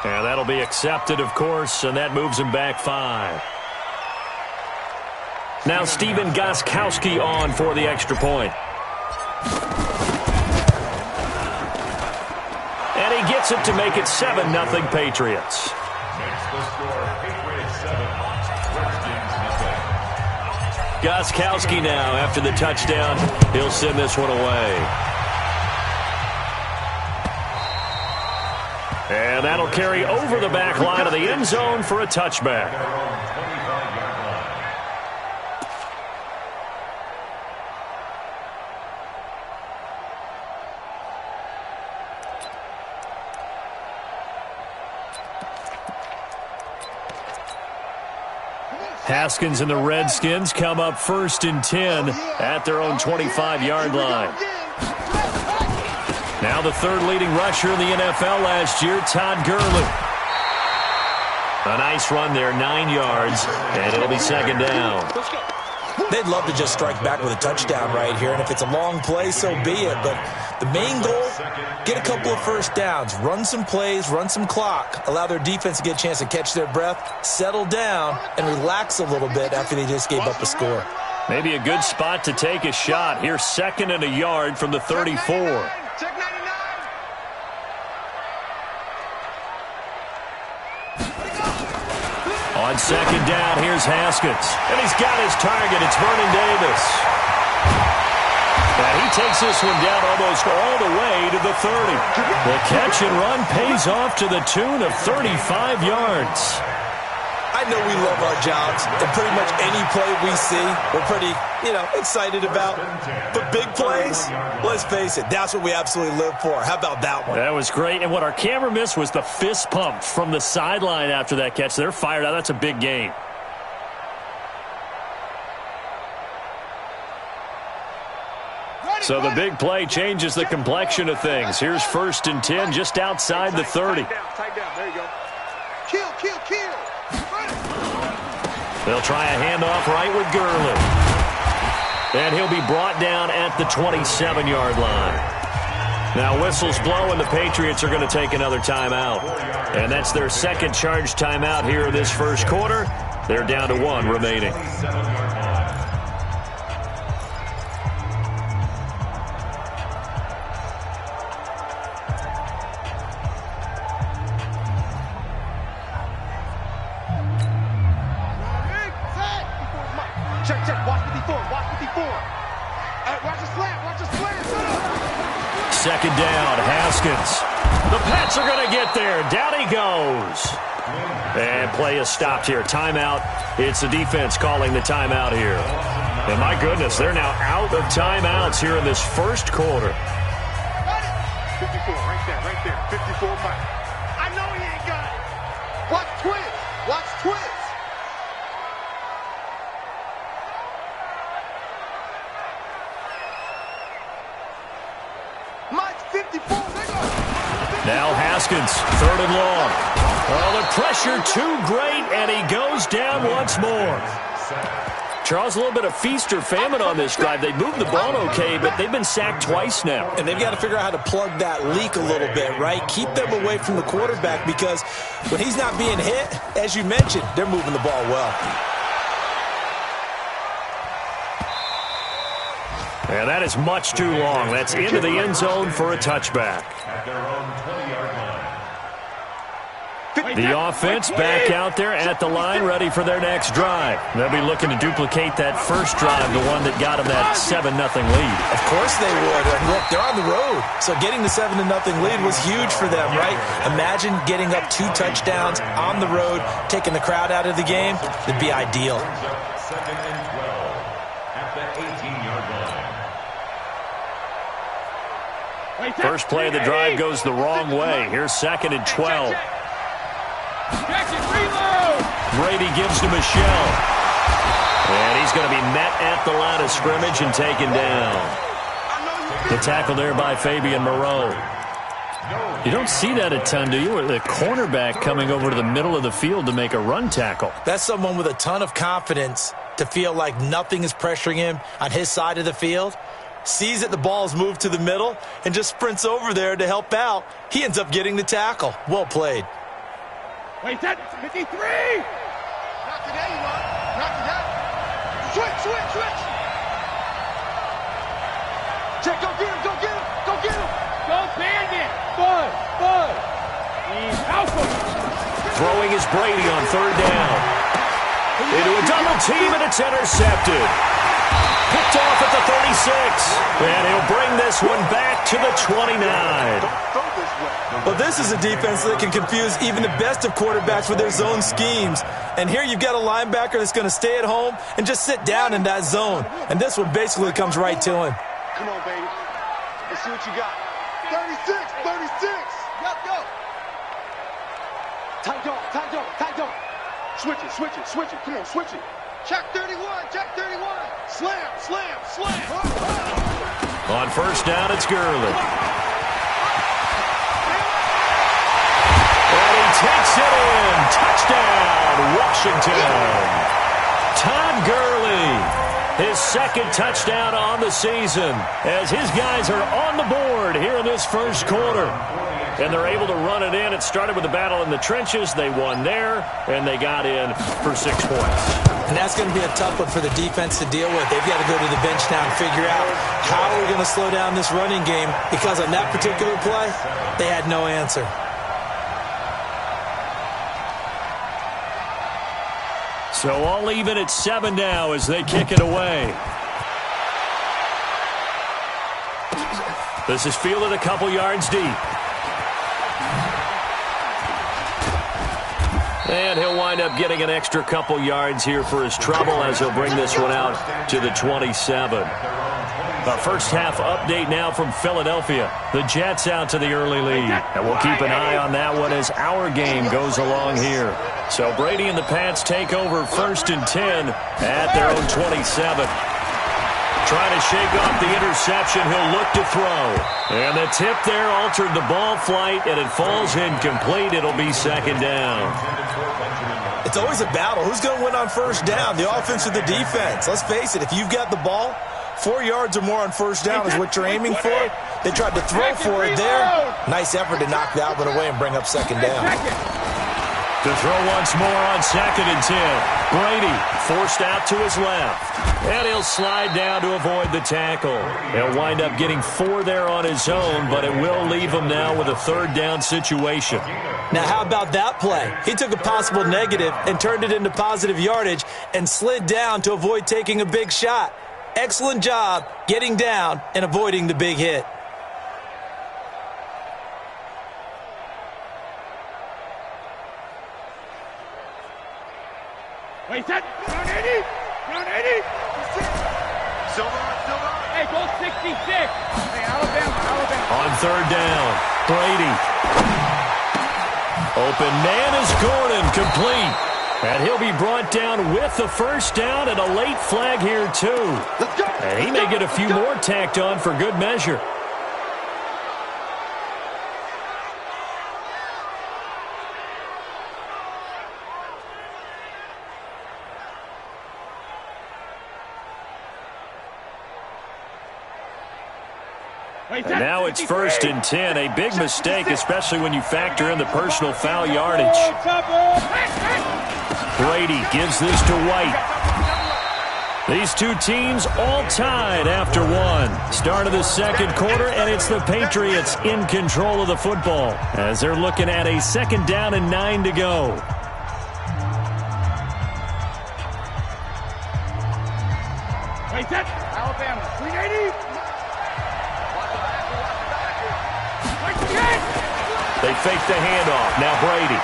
And that'll be accepted, of course, and that moves him back 5. Now Stephen Gostkowski on for the extra point. And he gets it to make it 7-0 Patriots. Gostkowski now, after the touchdown, he'll send this one away. And that'll carry over the back line of the end zone for a touchback. Haskins and the Redskins come up 1st and 10 at their own 25-yard line. Now the third leading rusher in the NFL last year, Todd Gurley. A nice run there, 9 yards, and it'll be 2nd down. They'd love to just strike back with a touchdown right here, and if it's a long play, so be it. But the main goal, get a couple of first downs, run some plays, run some clock, allow their defense to get a chance to catch their breath, settle down, and relax a little bit after they just gave up a score. Maybe a good spot to take a shot. Here's 2nd and a yard from the 34. On 2nd down, here's Haskins. And he's got his target. It's Vernon Davis. And he takes this one down almost all the way to the 30. The catch and run pays off to the tune of 35 yards. I know we love our jobs, and pretty much any play we see, we're pretty, excited about. But big plays, let's face it, that's what we absolutely live for. How about that one? That was great. And what our camera missed was the fist pump from the sideline after that catch. They're fired out. That's a big game. So the big play changes the complexion of things. Here's 1st and 10 just outside the 30. Tight down. There you go. Kill. They'll try a handoff right with Gurley. And he'll be brought down at the 27-yard line. Now whistles blow, and the Patriots are going to take another timeout. And that's their 2nd charge timeout here in this first quarter. They're down to 1 remaining. Check. Watch 54. Watch the slant. 2nd down, Haskins. The Pats are going to get there. Down he goes. And play is stopped here. Timeout. It's the defense calling the timeout here. And my goodness, they're now out of timeouts here in this first quarter. 54, right there. 54 Mike. I know he ain't got it. Watch twins. Mike's 54. Now Haskins, 3rd and long. Oh, the pressure too great, and he goes down once more. Charles, a little bit of feast or famine on this drive. They moved the ball okay, but they've been sacked twice now. And they've got to figure out how to plug that leak a little bit, right? Keep them away from the quarterback, because when he's not being hit, as you mentioned, they're moving the ball well. And that is much too long. That's into the end zone for a touchback. The offense back out there at the line, ready for their next drive. They'll be looking to duplicate that first drive, the one that got them that 7-0 lead. Of course they would. And look, they're on the road. So getting the 7-0 lead was huge for them, right? Imagine getting up 2 touchdowns on the road, taking the crowd out of the game. It'd be ideal. 2nd and 12 at the 18-yard line. First play of the drive goes the wrong way. Here's 2nd and 12. Brady gives to Michel. And he's going to be met at the line of scrimmage and taken down. The tackle there by Fabian Moreau. You don't see that a ton, do you? Or the cornerback coming over to the middle of the field to make a run tackle. That's someone with a ton of confidence to feel like nothing is pressuring him on his side of the field. Sees that the ball's moved to the middle and just sprints over there to help out. He ends up getting the tackle. Well played. Wait, that 53! Not today, you want. Not today. Switch! Check, go get him! Go Bandit! Bud! He's alpha! Throwing is Brady on third down. Into a double team, and it's intercepted. Picked off at the 36. And he'll bring this one back to the 29. Well, this is a defense that can confuse even the best of quarterbacks with their zone schemes. And here you've got a linebacker that's going to stay at home and just sit down in that zone. And this one basically comes right to him. Come on, baby. Let's see what you got. 36! Yep, go! Tight dog. Switch it. Come on, switch it. Check 31. Slam. On first down, it's Gurley. And he takes it in. Touchdown, Washington. Todd Gurley, his second touchdown on the season, as his guys are on the board here in this first quarter. And they're able to run it in. It started with a battle in the trenches. They won there, and they got in for 6 points. And that's going to be a tough one for the defense to deal with. They've got to go to the bench now and figure out how are we going to slow down this running game, because on that particular play, they had no answer. So all even at 7 now as they kick it away. This is fielded a couple yards deep. And he'll wind up getting an extra couple yards here for his trouble as he'll bring this one out to the 27. A first half update now from Philadelphia. The Jets out to the early lead. And we'll keep an eye on that one as our game goes along here. So Brady and the Pats take over 1st and 10 at their own 27. Trying to shake off the interception. He'll look to throw. And the tip there altered the ball flight, and it falls incomplete. It'll be 2nd down. It's always a battle. Who's going to win on first down, the offense or the defense? Let's face it, if you've got the ball, 4 yards or more on first down is what you're aiming for. They tried to throw for it there. Nice effort to knock that one away and bring up 2nd down. To throw once more on 2nd and 10. Brady forced out to his left. And he'll slide down to avoid the tackle. He'll wind up getting 4 there on his own, but it will leave him now with a 3rd down situation. Now, how about that play? He took a possible negative and turned it into positive yardage and slid down to avoid taking a big shot. Excellent job getting down and avoiding the big hit. Wait, that. Down 80. Silver. Hey, go 66. Hey, Alabama. On 3rd down, Brady. Open man is Gordon, complete. And he'll be brought down with the 1st down and a late flag here, too. Let's go. And he may get a few more tacked on for good measure. And now it's 1st and 10, a big mistake, especially when you factor in the personal foul yardage. Brady gives this to White. These two teams all tied after 1. Start of the 2nd quarter, and it's the Patriots in control of the football as they're looking at a 2nd down and 9 to go. Wait, that. Alabama, 380. They fake the handoff. Now Brady.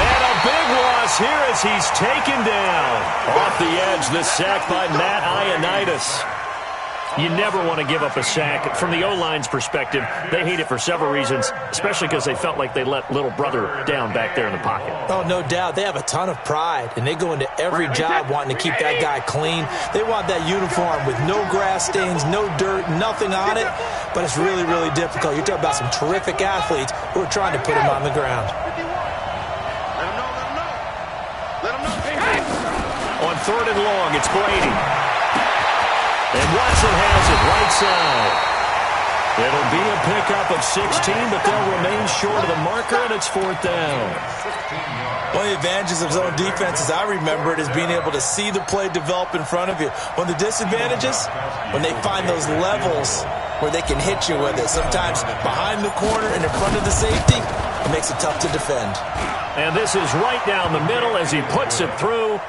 And a big loss here as he's taken down. Off the edge, the sack by Matt Ioannidis. You never want to give up a sack. From the O-line's perspective, they hate it for several reasons, especially because they felt like they let little brother down back there in the pocket. Oh, no doubt. They have a ton of pride, and they go into every job wanting to keep that guy clean. They want that uniform with no grass stains, no dirt, nothing on it, but it's really, really difficult. You're talking about some terrific athletes who are trying to put him on the ground. Let him know. On 3rd and long, it's Brady. And Watson has it right side. It'll be a pickup of 16, but they'll remain short of the marker, and it's 4th down. One of the advantages of zone defense, as I remember it, is being able to see the play develop in front of you. One of the disadvantages, when they find those levels where they can hit you with it, sometimes behind the corner and in front of the safety, it makes it tough to defend. And this is right down the middle as he puts it through.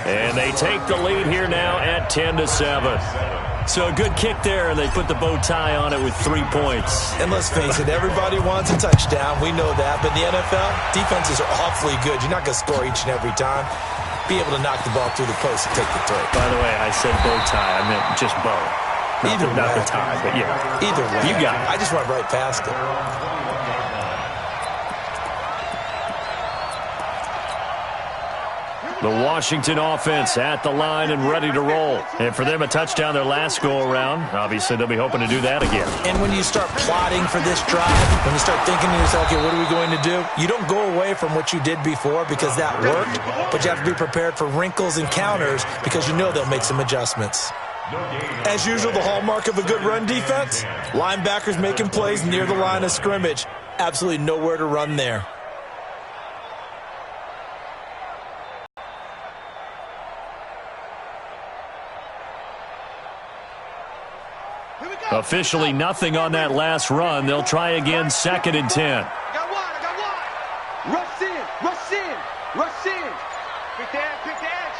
And they take the lead here now at 10-7. So a good kick there, and they put the bow tie on it with 3 points. And let's face it, everybody wants a touchdown. We know that. But in the NFL, defenses are awfully good. You're not going to score each and every time. Be able to knock the ball through the post and take the throw. By the way, I said bow tie. I meant just bow. Not the tie, but yeah. Either way. You got it. I just went right past it. The Washington offense at the line and ready to roll. And for them, a touchdown their last go-around. Obviously, they'll be hoping to do that again. And when you start plotting for this drive, when you start thinking to yourself, okay, what are we going to do? You don't go away from what you did before because that worked, but you have to be prepared for wrinkles and counters because you know they'll make some adjustments. As usual, the hallmark of a good run defense, linebackers making plays near the line of scrimmage. Absolutely nowhere to run there. Officially nothing on that last run. They'll try again, 2nd and 10. I got one. Rush in. Pick the edge.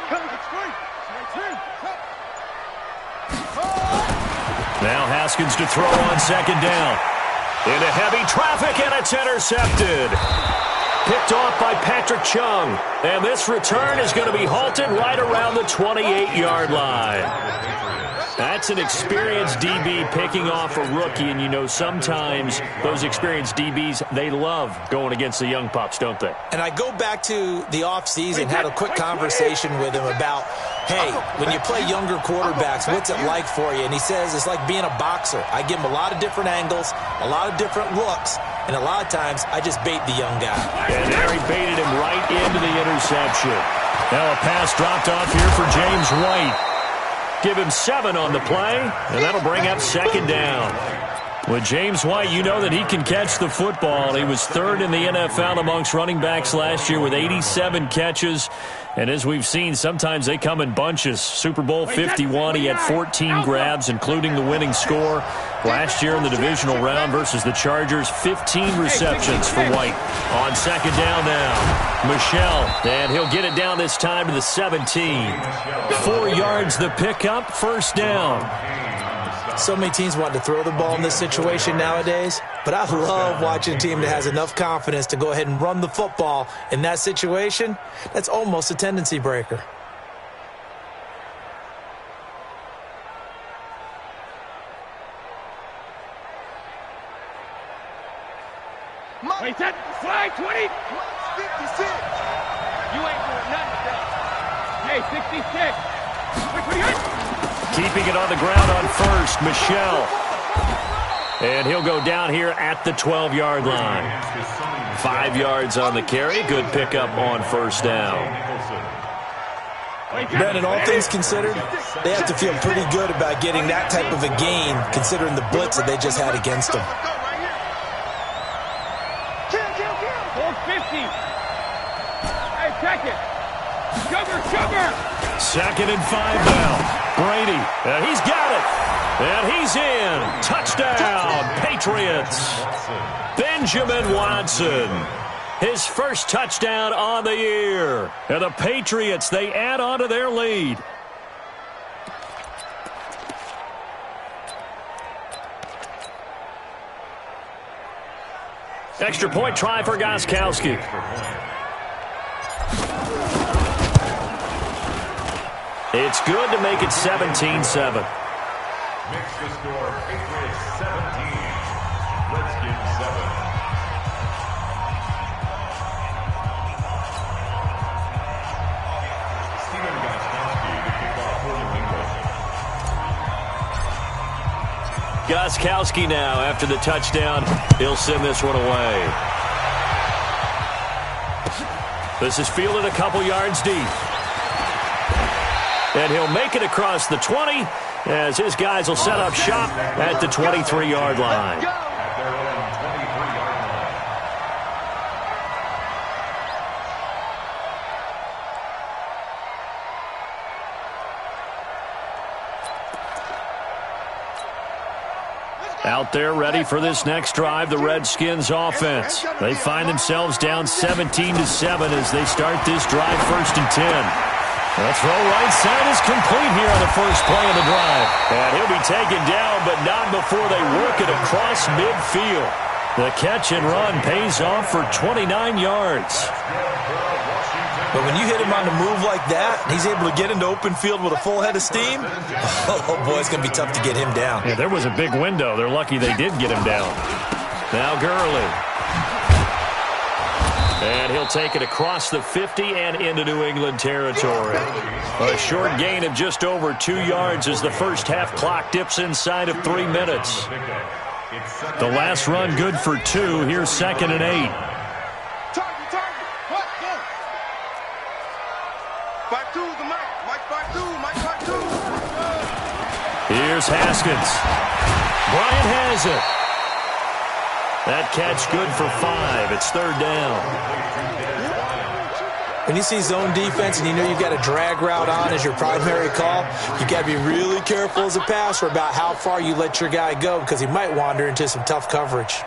Come, it's free. Now Haskins to throw on 2nd down. Into heavy traffic, and it's intercepted. Picked off by Patrick Chung. And this return is going to be halted right around the 28-yard line. That's an experienced DB picking off a rookie, and you know sometimes those experienced DBs, they love going against the young pups, don't they? And I go back to the offseason, had a quick conversation with him about, hey, when you play younger quarterbacks, what's it like for you? And he says it's like being a boxer. I give him a lot of different angles, a lot of different looks, and a lot of times I just bait the young guy. And there he baited him right into the interception. Now a pass dropped off here for James White. Give him 7 on the play, and that'll bring up 2nd down. With James White, you know that he can catch the football. He was 3rd in the NFL amongst running backs last year with 87 catches. And as we've seen, sometimes they come in bunches. Super Bowl 51, he had 14 grabs, including the winning score. Last year in the divisional round versus the Chargers, 15 receptions for White. On 2nd down now, Michel, and he'll get it down this time to the 17. 4 yards the pickup, 1st down. So many teams want to throw the ball in this situation nowadays, but I love watching a team that has enough confidence to go ahead and run the football in that situation. That's almost a tendency breaker. Wait, that flag 20. 56. You ain't doing nothing today. Hey, 66. Keeping it on the ground on 1st, Michel. And he'll go down here at the 12-yard line. 5 yards on the carry. Good pickup on 1st down. Brandon, all things considered, they have to feel pretty good about getting that type of a gain, considering the blitz that they just had against them. Hold 50. Hey, check it. Sugar. 2nd and 5 now. Brady, he's got it. And he's in. Touchdown, Patriots. Benjamin Watson. His first touchdown on the year. And the Patriots, they add on to their lead. Extra point try for Gostkowski. It's good to make it 17-7. Makes the score Patriots 17, Redskins 7. Stephen Gostkowski to kick off for New England. Gostkowski now after the touchdown. He'll send this one away. This is fielded a couple yards deep. And he'll make it across the 20 as his guys will set up shop at the 23-yard line. Out there ready for this next drive, the Redskins offense. They find themselves down 17-7 as they start this drive 1st and 10. The throw right side is complete here on the first play of the drive. And he'll be taken down, but not before they work it across midfield. The catch and run pays off for 29 yards. But when you hit him on the move like that, he's able to get into open field with a full head of steam, oh boy, it's going to be tough to get him down. Yeah, there was a big window. They're lucky they did get him down. Now Gurley. And he'll take it across the 50 and into New England territory. A short gain of just over 2 yards as the first half clock dips inside of 3 minutes. The last run good for 2. Here's 2nd and 8. Here's Haskins. Bryant has it. That catch good for 5. It's 3rd down. When you see zone defense and you know you've got a drag route on as your primary call, you've got to be really careful as a passer about how far you let your guy go because he might wander into some tough coverage.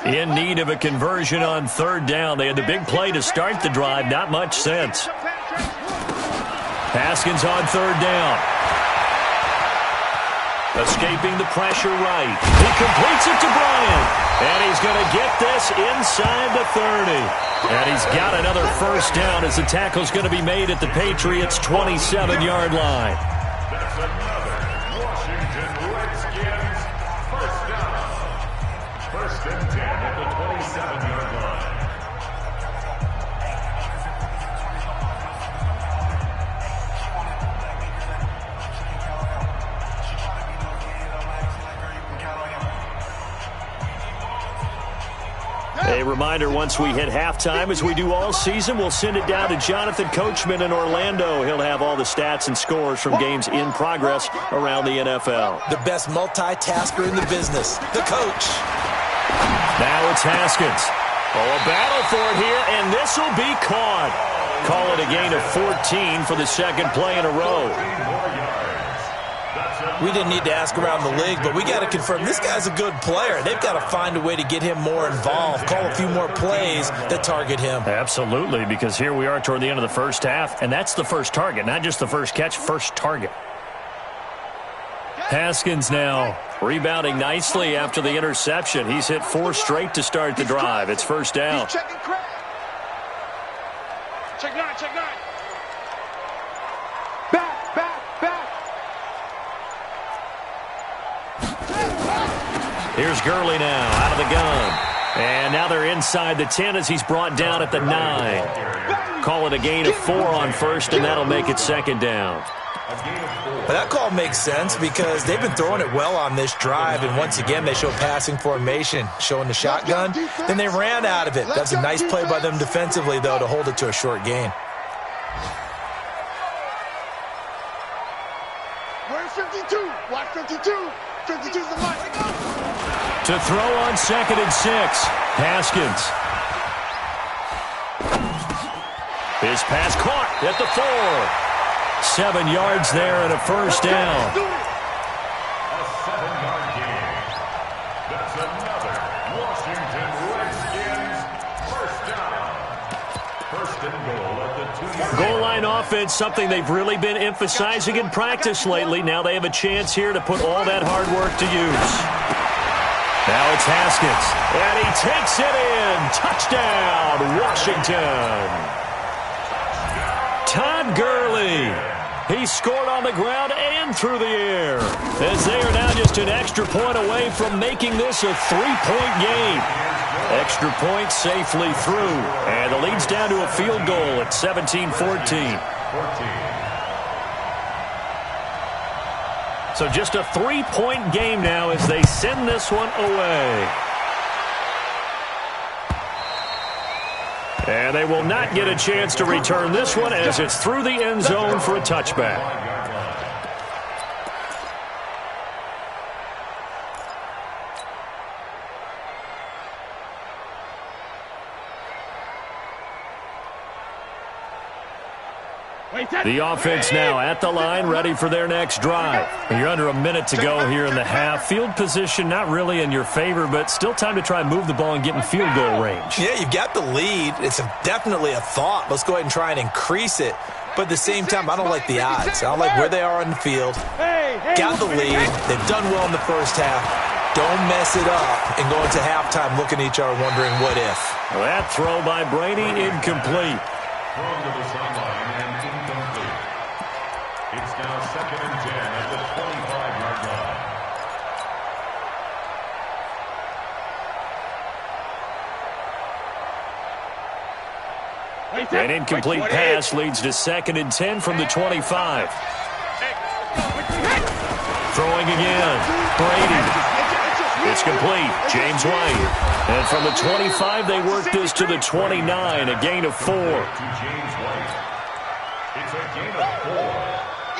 In need of a conversion on 3rd down. They had the big play to start the drive. Not much sense. Haskins on 3rd down. Escaping the pressure right. He completes it to Bryant. And he's going to get this inside the 30. And he's got another first down as the tackle's going to be made at the Patriots' 27-yard line. That's another Washington Redskins first down. 1st and 10 at the 27-yard line. A reminder, once we hit halftime, as we do all season, we'll send it down to Jonathan Coachman in Orlando. He'll have all the stats and scores from games in progress around the NFL. The best multitasker in the business, the coach. Now it's Haskins. Oh, a battle for it here, and this will be caught. Call it a gain of 14 for the 2nd play in a row. We didn't need to ask around the league, but we got to confirm this guy's a good player. They've got to find a way to get him more involved, call a few more plays that target him. Absolutely, because here we are toward the end of the first half, and that's the first target, not just the first catch, first target. Haskins now rebounding nicely after the interception. He's hit 4 straight to start the drive. It's 1st down. Check 9, check 9. Back, back, back. Here's Gurley now out of the gun. And now they're inside the 10 as he's brought down at the 9. Call it a gain of 4 on 1st, and that'll make it 2nd down. But that call makes sense because they've been throwing it well on this drive, and once again they show passing formation, showing the shotgun. Then they ran out of it. That's a nice play by them defensively, though, to hold it to a short gain. Where's 52? Watch 52. 52's the line. To throw on 2nd and 6. Haskins. His pass caught at the 4. 7 yards there and a first down. A 7-yard gain. That's another Washington Redskins first down. 1st and goal at the 2-yard line. Goal line offense, something they've really been emphasizing in practice lately. Now they have a chance here to put all that hard work to use. Now it's Haskins, and he takes it in. Touchdown, Washington. Todd Gurley. He scored on the ground and through the air, as they are now just an extra point away from making this a 3-point game. Extra point safely through, and the lead's down to a field goal at 17-14. So just a 3-point game now as they send this one away. And they will not get a chance to return this one as it's through the end zone for a touchback. The offense now at the line, ready for their next drive. You're under a minute to go here in the half. Field position not really in your favor, but still time to try and move the ball and get in field goal range. Yeah, you've got the lead. It's definitely a thought. Let's go ahead and try and increase it. But at the same time, I don't like the odds. I don't like where they are on the field. Got the lead. They've done well in the first half. Don't mess it up and go into halftime looking at each other wondering what if. Well, that throw by Brady, incomplete. Thrown to the sideline and incomplete. It's now 2nd and 10 at the 25-yard line. An incomplete pass leads to 2nd and 10 from the 25. Throwing again. Brady. It's complete. James White. And from the 25, they work this to the 29, a gain of 4. To James White. It's a gain of 4.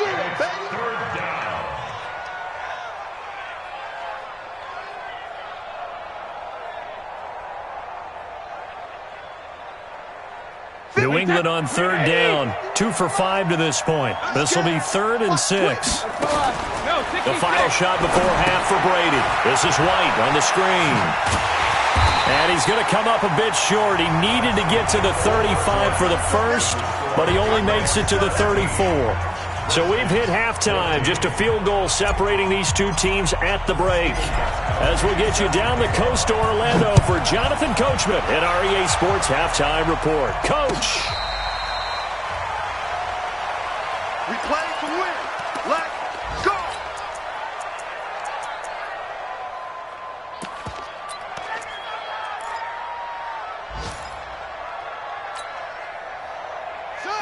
And it's 3rd down. New England on 3rd down. 2 for 5 to this point. This will be 3rd and 6. The final shot before half for Brady. This is White on the screen. And he's going to come up a bit short. He needed to get to the 35 for the first, but he only makes it to the 34. So we've hit halftime. Just a field goal separating these two teams at the break. As we'll get you down the coast to Orlando for Jonathan Coachman at our EA Sports Halftime Report. Coach. We play to win. Let's go.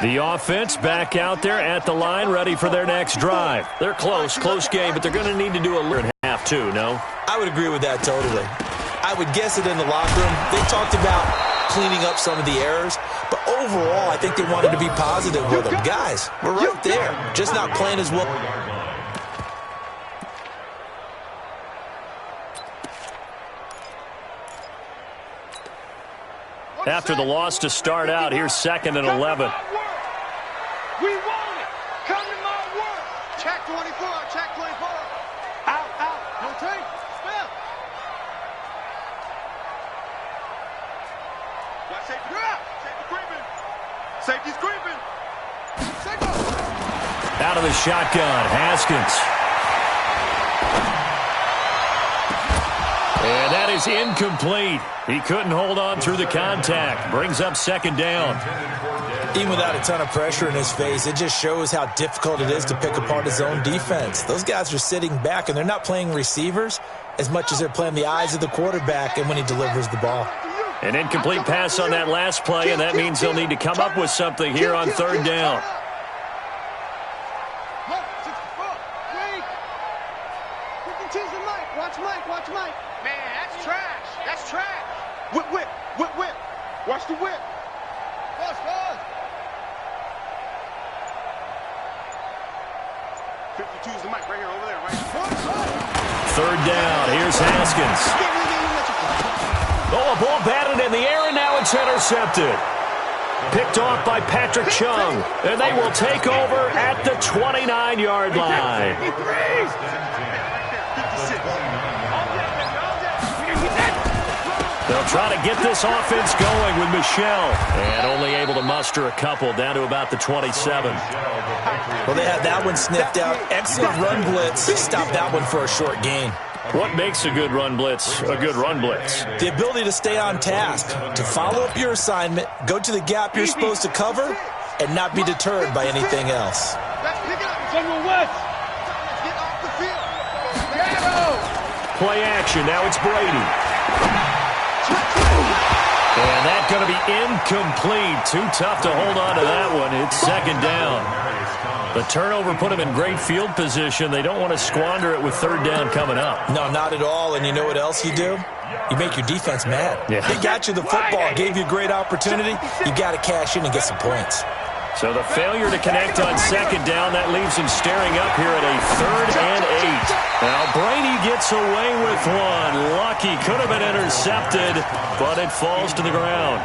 The offense back out there at the line, ready for their next drive. They're close game, but they're going to need to do a little in half too, no? I would agree with that totally. I would guess it in the locker room. They talked about cleaning up some of the errors, but overall, I think they wanted to be positive with them. Guys, we're right there, just not playing as well. After the loss to start out, here's 2nd and 11. We want it. Come to my work. Check 24. Check 24. Out. No take. Spell. Watch safety. Safety creeping. Safety's creeping. Out of the shotgun, Haskins. And that is incomplete. He couldn't hold on through the contact. Brings up 2nd down. Even without a ton of pressure in his face, it just shows how difficult it is to pick apart his own defense. Those guys are sitting back, and they're not playing receivers as much as they're playing the eyes of the quarterback and when he delivers the ball. An incomplete pass on that last play, and that means they'll need to come up with something here on 3rd down. Watch Mike. Man, that's trash. That's trash. Whip. Watch the whip. Pause. 52's the mic right here, over there, right? 3rd down. Here's Haskins. Oh, a ball batted in the air, and now it's intercepted. Picked off by Patrick Chung, and they will take over at the 29-yard line. They'll try to get this offense going with Michel. And only able to muster a couple down to about the 27. Well, they had that one sniffed out. Excellent run blitz. Stop that one for a short gain. What makes a good run blitz a good run blitz? The ability to stay on task, to follow up your assignment, go to the gap you're supposed to cover, and not be deterred by anything else. Play action. Now it's Brady. And that's going to be incomplete. Too tough to hold on to that one. It's 2nd down. The turnover put them in great field position. They don't want to squander it with 3rd down coming up. No, not at all. And you know what else you do? You make your defense mad. Yeah. They got you the football, gave you a great opportunity. You got to cash in and get some points. So the failure to connect on 2nd down, that leaves him staring up here at a 3rd and 8. Now Brady gets away with one. Lucky, could have been intercepted, but it falls to the ground.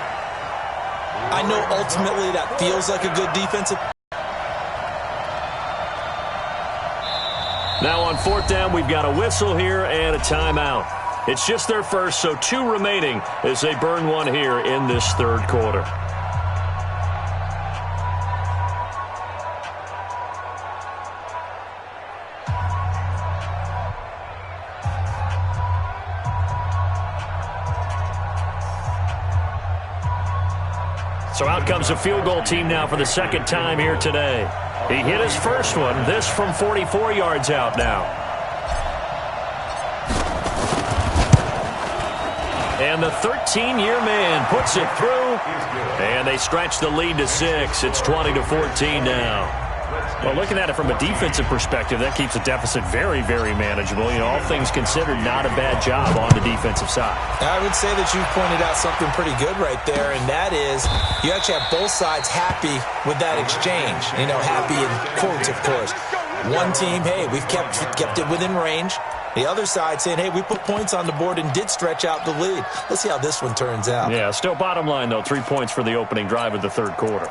I know ultimately that feels like a good defensive, Now on fourth down, we've got a whistle here and a timeout. It's just their first, so 2 remaining as they burn one here in this third quarter. So out comes a field goal team now for the second time here today. He hit his first one, this from 44 yards out now. And the 13-year man puts it through, and they stretch the lead to 6. It's 20-14 now. Well, looking at it from a defensive perspective, that keeps the deficit very, very manageable. You know, all things considered, not a bad job on the defensive side. I would say that you pointed out something pretty good right there, and that is you actually have both sides happy with that exchange. You know, happy in quotes, of course. One team, hey, we've kept it within range. The other side saying, hey, we put points on the board and did stretch out the lead. Let's see how this one turns out. Yeah, still bottom line, though, 3 points for the opening drive of the third quarter.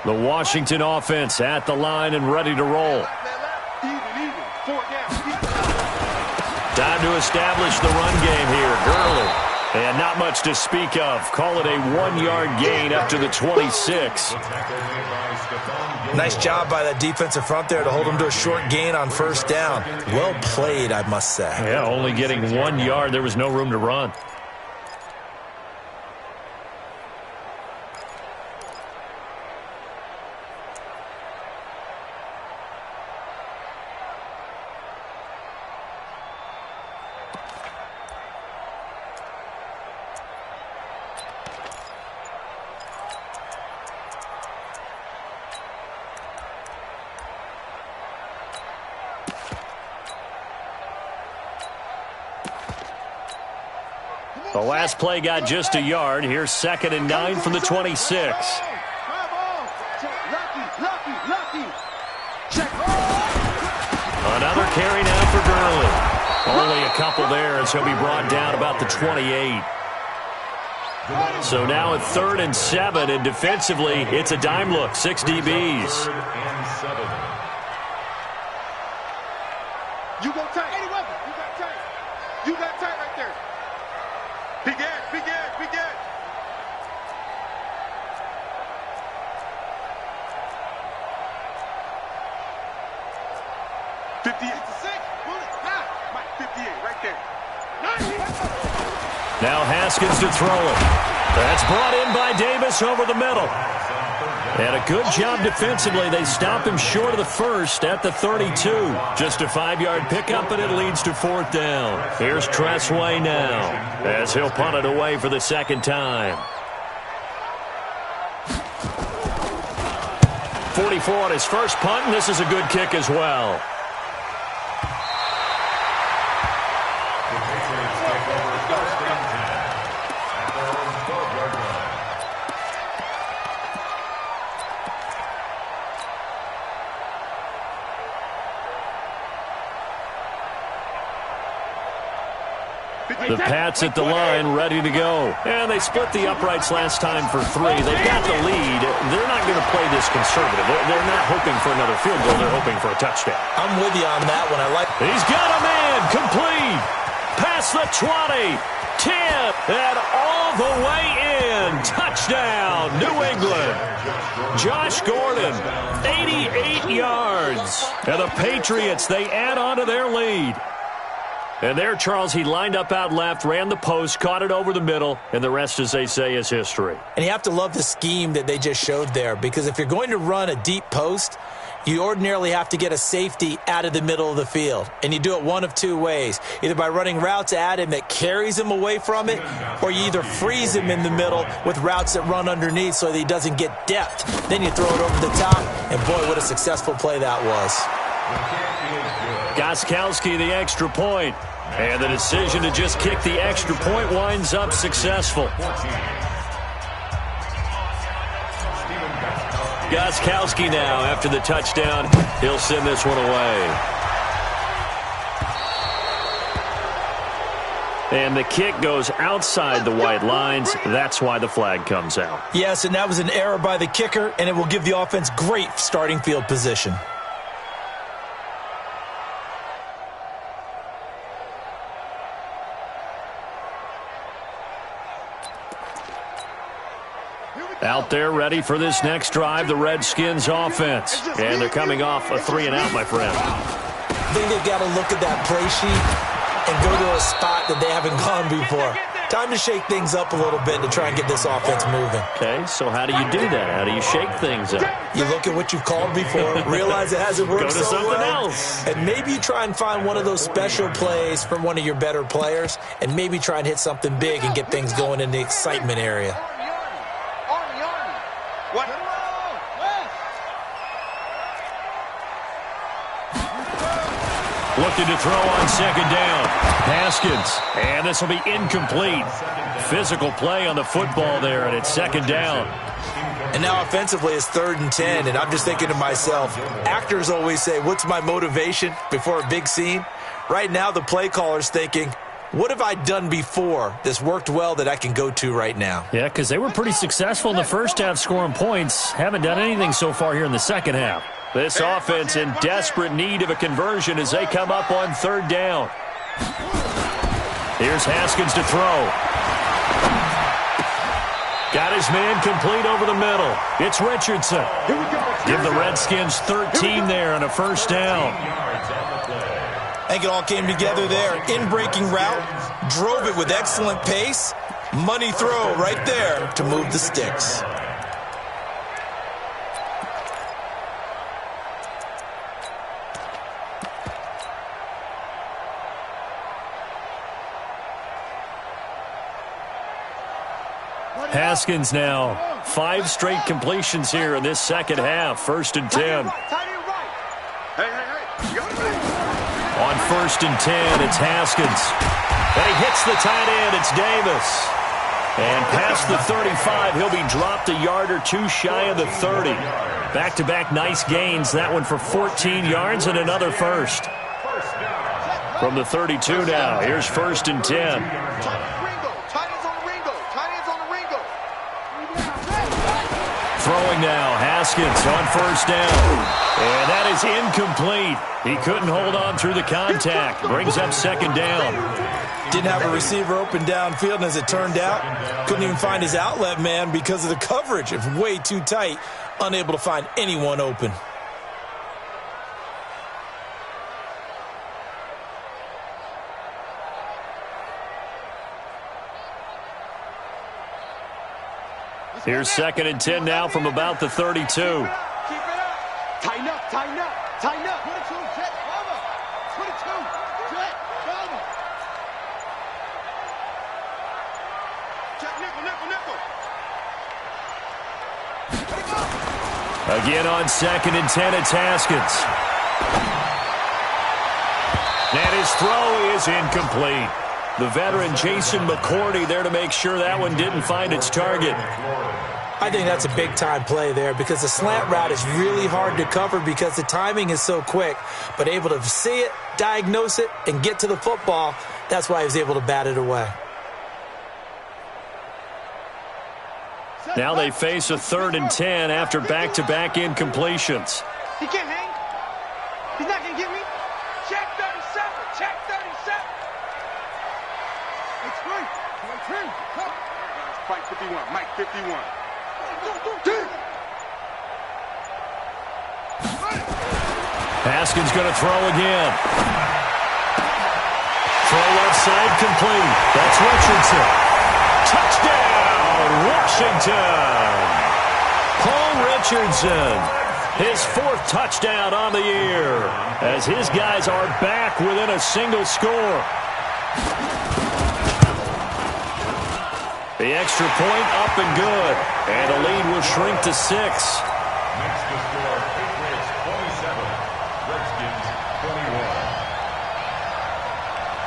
The Washington offense at the line and ready to roll. Time to establish the run game here. Gurley. And not much to speak of. Call it a 1-yard gain up to the 26. Nice job by that defensive front there to hold him to a short gain on first down. Well played, I must say. Yeah, only getting 1 yard. There was no room to run. The last play got just a yard. Here's 2nd and 9 from the 26. Another carry now for Gurley. Only a couple there as he'll be brought down about the 28. So now at 3rd and 7, and defensively, it's a dime look. 6 DBs. You go tight. Any weapon. You got tight. You got tight right there. Big edge, big edge, big edge. Now Haskins to throw it. That's brought in by Davis over the middle. And a good job defensively. They stop him short of the first at the 32. Just a 5-yard pickup, and it leads to 4th down. Here's Tressway now as he'll punt it away for the second time. 44 on his first punt, and this is a good kick as well. The Pats at the line, ready to go. And they split the uprights last time for 3. They've got the lead. They're not going to play this conservative. They're not hoping for another field goal. They're hoping for a touchdown. I'm with you on that one. I like. He's got a man. Complete. Past the 20. 10. And all the way in. Touchdown, New England. Josh Gordon, 88 yards. And the Patriots, they add on to their lead. And there, Charles, he lined up out left, ran the post, caught it over the middle, and the rest, as they say, is history. And you have to love the scheme that they just showed there, because if you're going to run a deep post, you ordinarily have to get a safety out of the middle of the field. And you do it one of 2 ways, either by running routes at him that carries him away from it, or you either freeze him in the middle with routes that run underneath so that he doesn't get depth. Then you throw it over the top, and boy, what a successful play that was. Gostkowski, the extra point. And the decision to just kick the extra point winds up successful. Gostkowski now, after the touchdown, he'll send this one away. And the kick goes outside the white lines. That's why the flag comes out. Yes, and that was an error by the kicker, and it will give the offense great starting field position. Out there ready for this next drive, the Redskins offense. And they're coming off a 3-and-out, my friend. I think they've got to look at that play sheet and go to a spot that they haven't gone before. Time to shake things up a little bit to try and get this offense moving. Okay, so how do you do that? How do you shake things up? You look at what you've called before, realize it hasn't worked Go to so something well, else. and maybe you try and find one of those special plays from one of your better players, and maybe try and hit something big and get things going in the excitement area. What? Looking to throw on second down. Haskins. And this will be incomplete. Physical play on the football there, and it's second down. And now offensively it's 3rd and 10, and I'm just thinking to myself, actors always say, what's my motivation before a big scene? Right now the play caller's thinking, what have I done before that's worked well that I can go to right now? Yeah, because they were pretty successful in the first half scoring points. Haven't done anything so far here in the second half. This offense in desperate need of a conversion as they come up on 3rd down. Here's Haskins to throw. Got his man complete over the middle. It's Richardson. Give the Redskins 13 there on a 1st down. I think it all came together there. In-breaking route, drove it with excellent pace. Money throw right there to move the sticks. Haskins now 5 straight completions here in this second half. 1st and 10. On 1st and 10, it's Haskins. And he hits the tight end. It's Davis. And past the 35, he'll be dropped a yard or two shy of the 30. Back-to-back nice gains. That one for 14 yards and another first. From the 32 now, here's 1st and 10. Throwing now, Haskins on 1st down. And that is incomplete. He couldn't hold on through the contact. Brings up 2nd down. Didn't have a receiver open downfield, and as it turned out, couldn't even find his outlet man because of the coverage. It's way too tight, unable to find anyone open. Here's 2nd and 10 now from about the 32. Keep it up. Tighten up, tighten up, tighten up. 22, jet, cover. 22, jet, cover. Check nickel, nickel, nickel. Again on 2nd and 10, it's Haskins. And his throw is incomplete. The veteran Jason McCourty there to make sure that one didn't find its target. I think that's a big-time play there because the slant route is really hard to cover because the timing is so quick. But able to see it, diagnose it, and get to the football, that's why he was able to bat it away. Now they face a 3rd and 10 after back-to-back incompletions. He can't hang. He's not going to get me. Check 37. Check 37. It's free. Fight 51. Mike 51. Haskins going to throw again. Throw left side complete. That's Richardson. Touchdown, Washington. Paul Richardson. His 4th touchdown on the year as his guys are back within a single score. The extra point up and good. And the lead will shrink to 6. Next to score, Patriots 27, Redskins 21.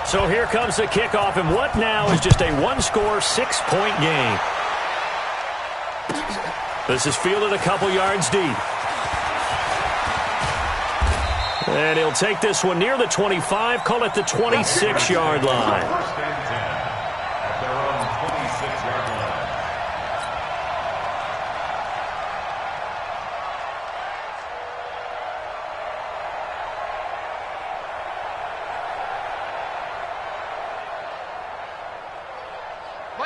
So here comes the kickoff, and what now is just a 1-score, 6-point game. This is fielded a couple yards deep. And he'll take this one near the 25, call it the 26-yard line. 1st and 10.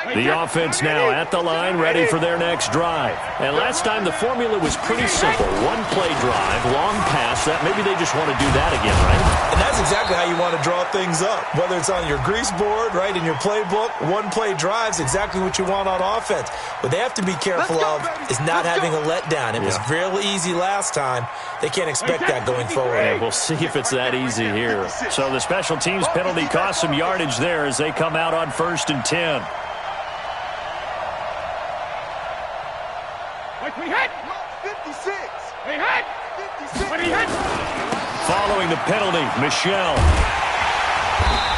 The offense now at the line, ready for their next drive. And last time the formula was pretty simple. One play drive, long pass. That maybe they just want to do that again, right? And that's exactly how you want to draw things up. Whether it's on your grease board, right, in your playbook, one play drive's exactly what you want on offense. What they have to be careful of is not having a letdown. It was real easy last time. They can't expect that going forward. Yeah, we'll see if it's that easy here. So the special teams penalty cost some yardage there as they come out on 1st and 10. Following the penalty, Michel.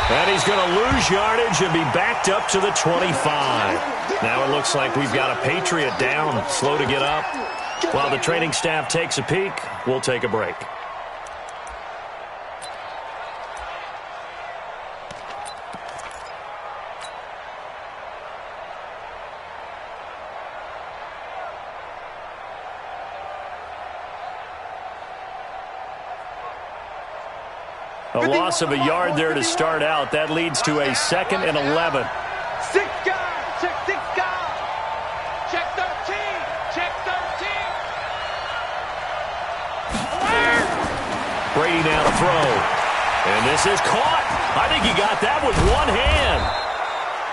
And he's going to lose yardage and be backed up to the 25. Now it looks like we've got a Patriot down, slow to get up. While the training staff takes a peek, we'll take a break. A loss of a yard there to start out. That leads to a 2nd and 11. 6 guys. Check 6 guys. Check 13. Check 13. Brady now to throw. And this is caught. I think he got that with one hand.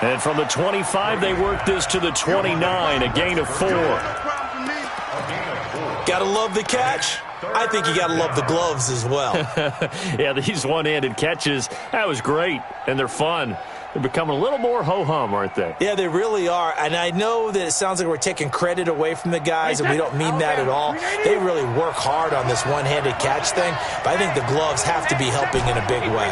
And from the 25, they work this to the 29, a gain of 4. Gotta love the catch. I think you got to love the gloves as well. Yeah, these one-handed catches, that was great, and they're fun. They're becoming a little more ho-hum, aren't they? Yeah, they really are, and I know that it sounds like we're taking credit away from the guys, and we don't mean that at all. They really work hard on this one-handed catch thing, but I think the gloves have to be helping in a big way.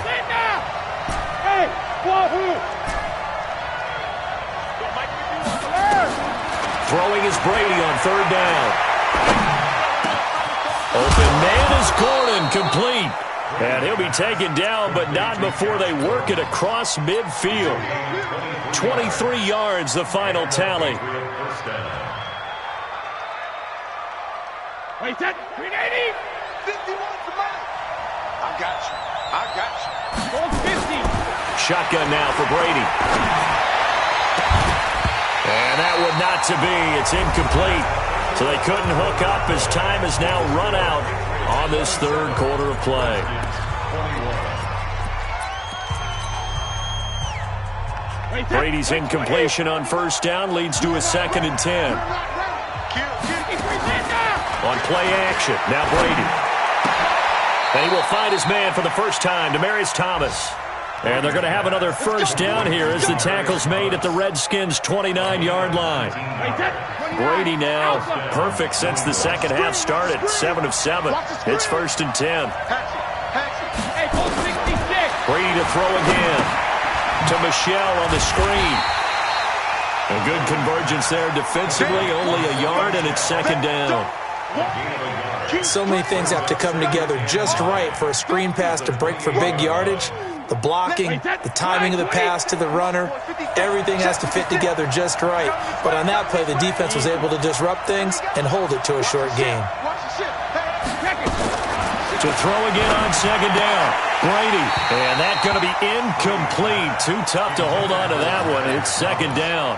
Throwing is Brady on 3rd down. Open man is Gordon, complete. And he'll be taken down, but not before they work it across midfield. 23 yards, the final tally. Wait, that 380. 51 for Mike. I got you. I got you. 50. Shotgun now for Brady. And that would not to be. It's incomplete. So they couldn't hook up as time has now run out on this 3rd quarter of play. Brady's incompletion on 1st down leads to a 2nd and 10. On play action, now Brady. And he will find his man for the first time, Demaryius Thomas. And they're going to have another 1st down here as the tackle's made at the Redskins' 29-yard line. Brady now perfect since the 2nd half started, 7 of 7. It's 1st and 10. Brady to throw again to Michel on the screen. A good convergence there defensively, only a yard, and it's 2nd down. So many things have to come together just right for a screen pass to break for big yardage. The blocking, the timing of the pass to the runner, everything has to fit together just right. But on that play, the defense was able to disrupt things and hold it to a short game. To throw again on 2nd down, Brady. And that's going to be incomplete. Too tough to hold on to that one. It's 2nd down.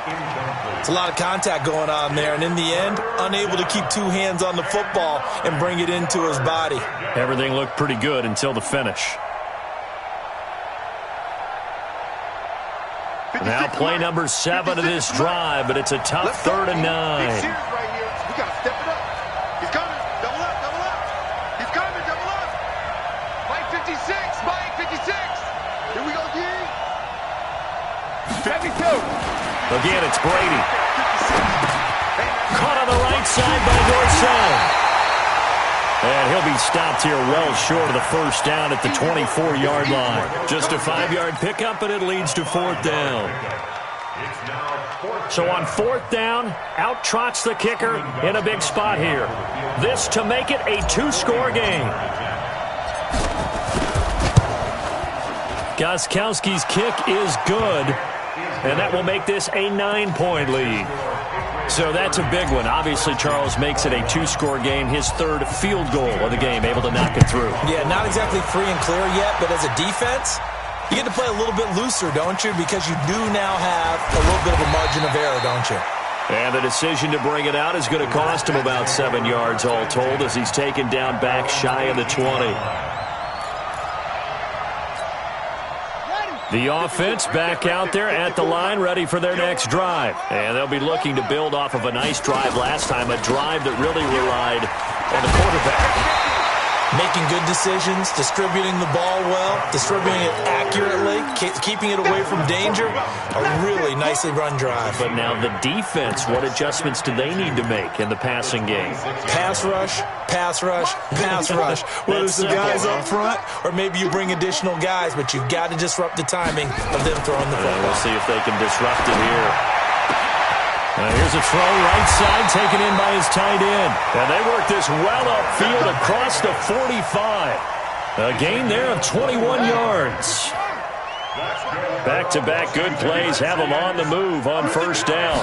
It's a lot of contact going on there, and in the end, unable to keep 2 hands on the football and bring it into his body. Everything looked pretty good until the finish. Now play number 7 of this drive, but it's a tough 3rd and 9. We got to step it up. He's coming. Double up, double up. He's coming, double up. Mike 56, Mike 56. Here we go, G. 52. Again, it's Brady. Caught on the right side by Dorsett. And he'll be stopped here well short of the 1st down at the 24-yard line. Just a 5-yard pickup, and it leads to 4th down. So on 4th down, out trots the kicker in a big spot here. This to make it a 2-score game. Gostkowski's kick is good, and that will make this a 9-point lead. So that's a big one. Obviously, Charles makes it a 2-score game. His 3rd field goal of the game, able to knock it through. Yeah, not exactly free and clear yet, but as a defense, You get to play a little bit looser, don't you? Because you do now have a little bit of a margin of error, don't you? And the decision to bring it out is going to cost him about 7 yards all told as he's taken down back shy of the 20. The offense back out there at the line, ready for their next drive. And they'll be looking to build off of a nice drive last time, a drive that really relied on the quarterback. Making good decisions, distributing the ball well, distributing it accurately, keeping it away from danger. A really nicely run drive. But now the defense, what adjustments do they need to make in the passing game? Pass rush, pass rush, pass rush. Whether it's the guys up front or maybe you bring additional guys, but you've got to disrupt the timing of them throwing the football. We'll see if they can disrupt it here. Here's a throw right side taken in by his tight end. And they work this well upfield across the 45. A gain there of 21 yards. Back-to-back good plays have them on the move on first down.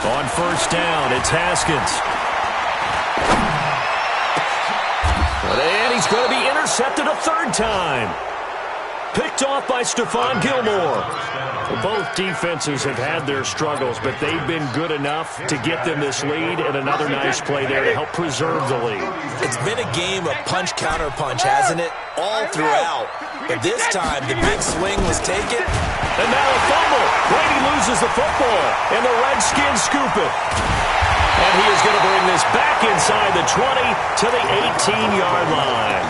On first down, it's Haskins. And he's going to be intercepted a third time. Picked off by Stephon Gilmore. Both defenses have had their struggles, but they've been good enough to get them this lead, and another nice play there to help preserve the lead. It's been a game of punch-counter-punch, hasn't it? All throughout. But this time, the big swing was taken. And now a fumble. Brady loses the football, and the Redskins scoop it. And he is going to bring this back inside the 20 to the 18-yard line.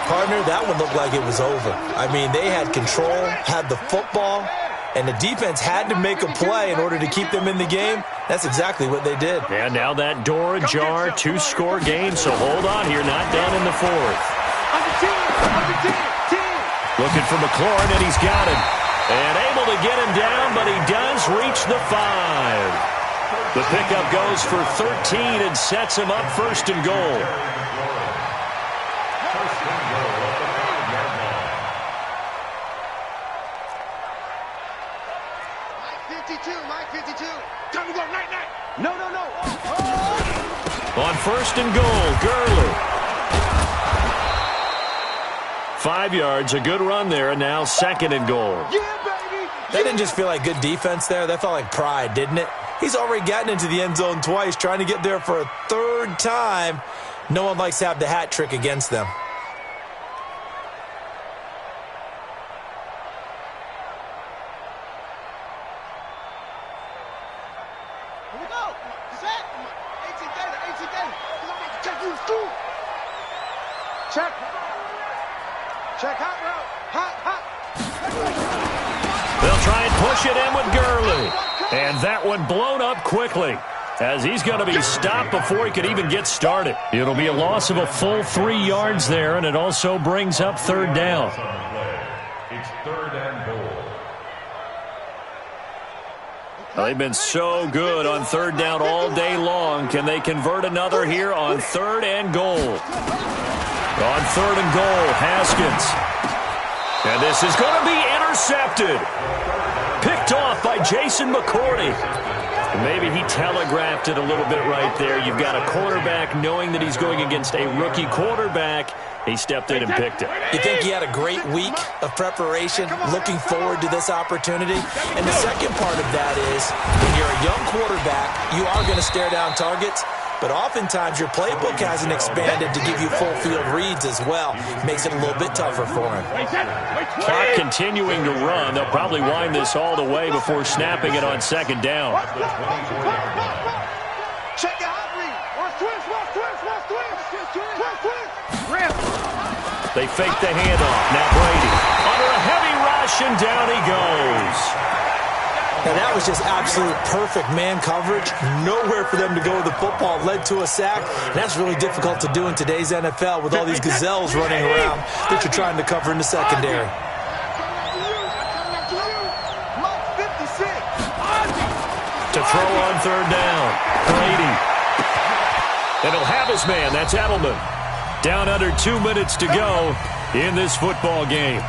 Partner, that one looked like it was over. I mean, they had control, had the football, and the defense had to make a play in order to keep them in the game. That's exactly what they did. And now that door ajar, two-score game, so hold on here, not down in the fourth. Looking for McLaurin, and he's got him. And able to get him down, but he does reach the 5. The pickup goes for 13 and sets him up first and goal. On first and goal, Gurley. 5 yards, a good run there, and now second and goal. That didn't just feel like good defense there. That felt like pride, didn't it? He's already gotten into the end zone twice, trying to get there for a third time. No one likes to have the hat trick against them. They'll try and push it in with Gurley. And that one blown up quickly as he's going to be stopped before he could even get started. It'll be a loss of a full 3 yards there, and it also brings up third down. It's third and goal. Well, they've been so good on third down all day long. Can they convert another here on third and goal? On third and goal, Haskins. And this is going to be intercepted. Picked off by Jason McCourty. Maybe he telegraphed it a little bit right there. You've got a quarterback knowing that he's going against a rookie quarterback. He stepped in and picked it. You think he had a great week of preparation, looking forward to this opportunity? And the second part of that is, when you're a young quarterback, you are going to stare down targets. But oftentimes your playbook hasn't expanded to give you full field reads as well. Makes it a little bit tougher for him. Clock continuing to run. They'll probably wind this all the way before snapping it on second down. Check out read. Twist. They fake the handoff. Now Brady under a heavy rush, and down he goes. Now that was just absolute perfect man coverage. Nowhere for them to go with the football. Led to a sack. And that's really difficult to do in today's NFL with all these gazelles running around that you're trying to cover in the secondary. To throw on third down. Brady. And he'll have his man. That's Edelman. Down under 2 minutes to go in this football game.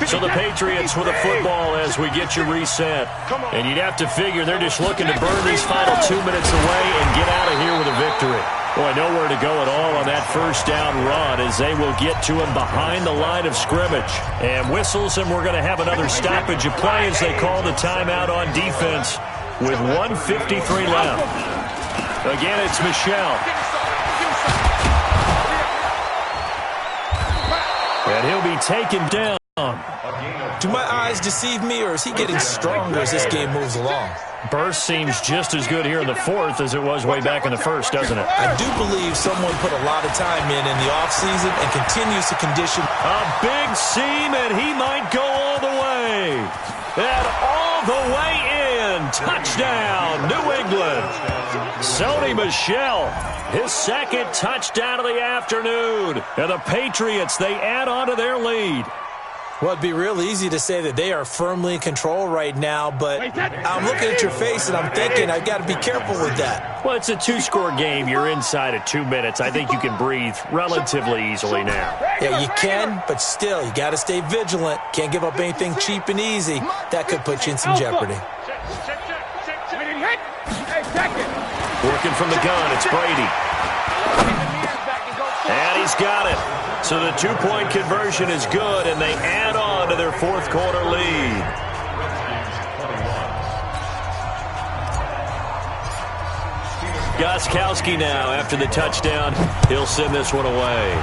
So the Patriots with a football as we get you reset. And you'd have to figure they're just looking to burn these final 2 minutes away and get out of here with a victory. victory. Boy, nowhere to go at all on that first down run as they will get to him behind the line of scrimmage. And whistles, and we're going to have another stoppage of play as they call the timeout on defense with 1:53 left. Again, it's Michel. And he'll be taken down. Do my eyes deceive me, or is he getting stronger as this game moves along? Burst seems just as good here in the fourth as it was way back in the first, doesn't it? I do believe someone put a lot of time in the offseason and continues to condition. A big seam, and he might go all the way. And all the way in. Touchdown, New England. Sony Michel, his second touchdown of the afternoon. And the Patriots, they add on to their lead. Well, it'd be real easy to say that they are firmly in control right now, but I'm looking at your face and I'm thinking I've got to be careful with that. Well, it's a two-score game. You're inside of 2 minutes. I think you can breathe relatively easily now. Yeah, you can, but still, you got to stay vigilant. Can't give up anything cheap and easy. That could put you in some jeopardy. Working from the gun, it's Brady. And he's got it. So the two-point conversion is good, and they add on to their fourth quarter lead. Gostkowski now after the touchdown. He'll send this one away.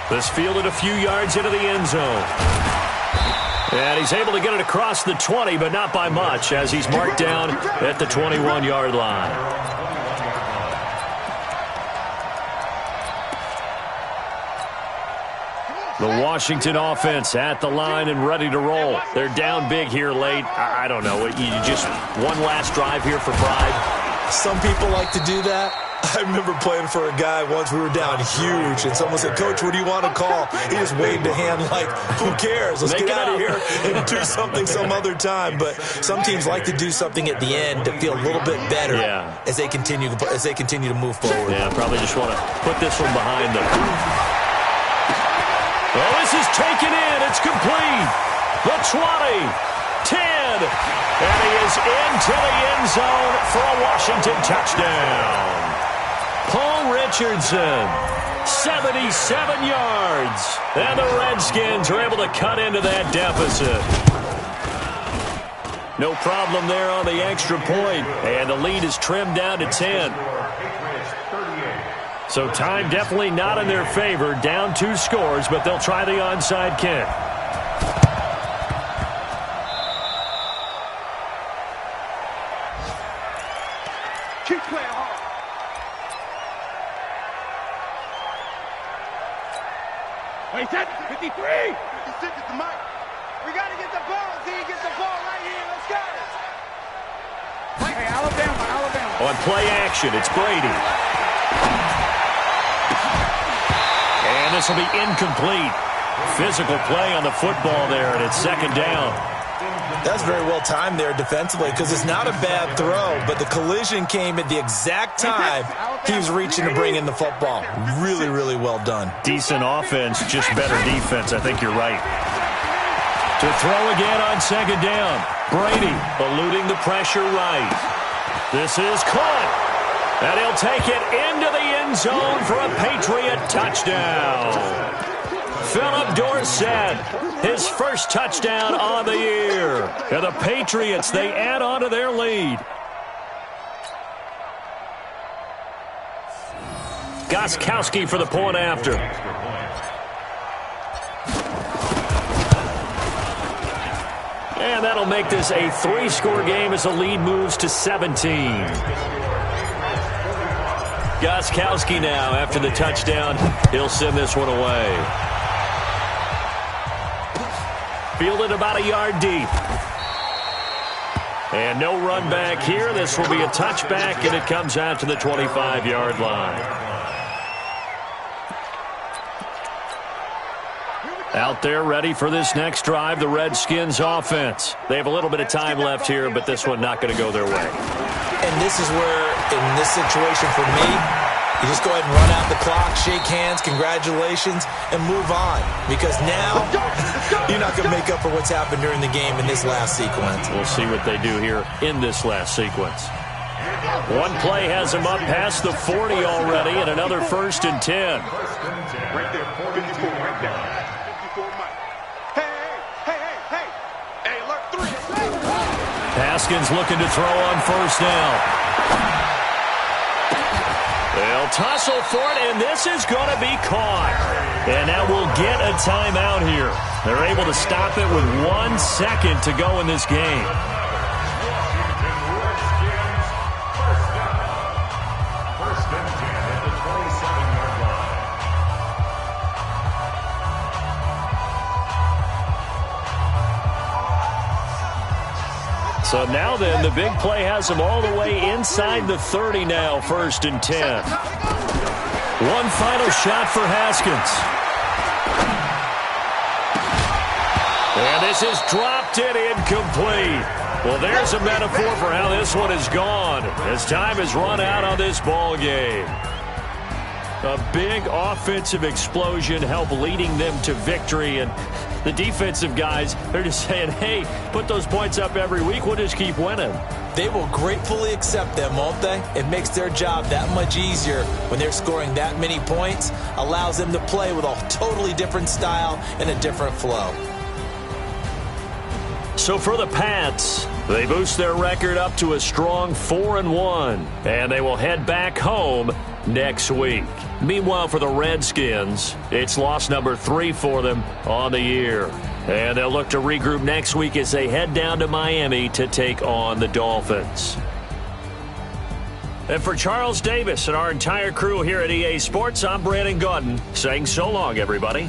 This fielded a few yards into the end zone. And he's able to get it across the 20, but not by much, as he's marked down at the 21-yard line. The Washington offense at the line and ready to roll. They're down big here late. I don't know. You just one last drive here for pride. Some people like to do that. I remember playing for a guy once. We were down huge, and someone said, "Coach, what do you want to call?" He just waved a hand like, "Who cares? Let's get out of here and do something some other time." But some teams like to do something at the end to feel a little bit better as they continue to move forward. Yeah, probably just want to put this one behind them. Well, this is taken in. It's complete. The 20, 10, and he is into the end zone for a Washington touchdown. Paul Richardson, 77 yards. And the Redskins are able to cut into that deficit. No problem there on the extra point, and the lead is trimmed down to 10. So time definitely not in their favor. Down 2 scores, but they'll try the onside kick. Keep playing hard. Wait, that's 53. 56 is the mark. We got to get the ball. See, he gets the ball right here. Let's go. Hey, Alabama. On play action, it's Brady. And this will be incomplete. Physical play on the football there, and it's second down. That's very well timed there defensively because it's not a bad throw, but the collision came at the exact time he was reaching to bring in the football. Really, really well done. Decent offense, just better defense. I think you're right. To throw again on second down. Brady eluding the pressure right. This is caught. And he'll take it into the end zone for a Patriot touchdown. Philip Dorsett, his first touchdown on the year. And the Patriots, they add on to their lead. Gostkowski for the point after. And that'll make this a 3-score game as the lead moves to 17. Gostkowski now after the touchdown. He'll send this one away. Fielded about a yard deep. And no run back here. This will be a touchback, and it comes out to the 25-yard line. Out there ready for this next drive, the Redskins offense. They have a little bit of time left here, but this one not going to go their way. And this is where, in this situation for me, you just go ahead and run out the clock, shake hands, congratulations, and move on. Because now, you're not going to make up for what's happened during the game in this last sequence. We'll see what they do here in this last sequence. One play has him up past the 40 already, and another 1st and 10. Right there, 42 right there. 54 Mike. Hey, look, 3. Haskins looking to throw on 1st down. They'll tussle for it, and this is going to be caught. And now we'll get a timeout here. They're able to stop it with 1 second to go in this game. So now then, the big play has them all the way inside the 30 now, 1st and 10. One final shot for Haskins. And this is dropped in incomplete. Well, there's a metaphor for how this one is gone as time has run out on this ball game. A big offensive explosion helped leading them to victory, and the defensive guys, they're just saying, hey, put those points up every week, we'll just keep winning. They will gratefully accept them, won't they? It makes their job that much easier when they're scoring that many points, allows them to play with a totally different style and a different flow. So for the Pats, they boost their record up to a strong 4-1, and they will head back home next week. Meanwhile, for the Redskins, it's loss number 3 for them on the year. And they'll look to regroup next week as they head down to Miami to take on the Dolphins. And for Charles Davis and our entire crew here at EA Sports, I'm Brandon Gaudin saying so long, everybody.